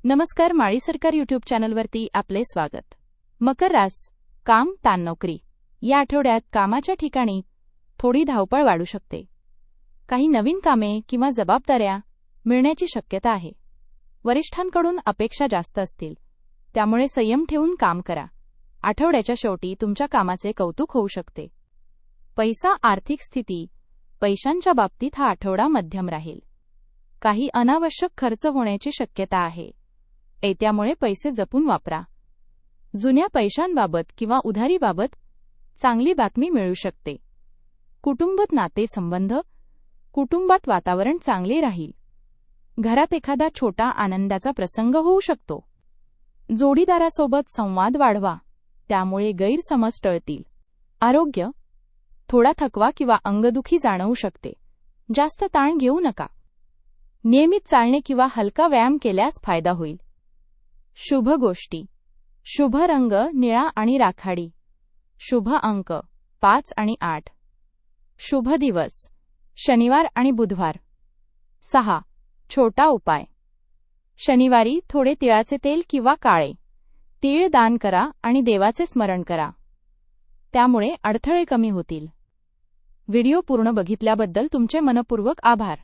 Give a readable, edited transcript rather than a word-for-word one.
नमस्कार, माळी सरकार यूट्यूब चॅनलवरती आपले स्वागत. मकर रास, काम, ताण, नोकरी. या आठवड्यात कामाच्या ठिकाणी थोडी धावपळ वाढू शकते. काही नवीन कामे किंवा जबाबदाऱ्या मिळण्याची शक्यता आहे. वरिष्ठांकडून अपेक्षा जास्त असतील, त्यामुळे संयम ठेवून काम करा. आठवड्याच्या शेवटी तुमच्या कामाचे कौतुक होऊ शकते. पैसा, आर्थिक स्थिती. पैशांच्या बाबतीत हा आठवडा मध्यम राहील. काही अनावश्यक खर्च होण्याची शक्यता आहे. त्यामुळे पैसे जपून वापरा. जुन्या पैशांबाबत किंवा उधारीबाबत चांगली बातमी मिळू शकते. कुटुंबात नातेसंबंध. कुटुंबात वातावरण चांगले राहील. घरात एखादा छोटा आनंदाचा प्रसंग होऊ शकतो. जोडीदारासोबत संवाद वाढवा, त्यामुळे गैरसमज टळतील. आरोग्य. थोडा थकवा किंवा अंगदुखी जाणवू शकते. जास्त ताण घेऊ नका. नियमित चालणे किंवा हलका व्यायाम केल्यास फायदा होईल. शुभ गोष्टी. शुभ रंग निळा आणि राखाडी. शुभ अंक 5 आणि 8. शुभ दिवस शनिवार आणि बुधवार. 6. छोटा उपाय. शनिवारी थोडे तिळाचे तेल किंवा काळे तीळ दान करा आणि देवाचे स्मरण करा. त्यामुळे अडथळे कमी होतील. व्हिडिओ पूर्ण बघितल्याबद्दल तुमचे मनःपूर्वक आभार.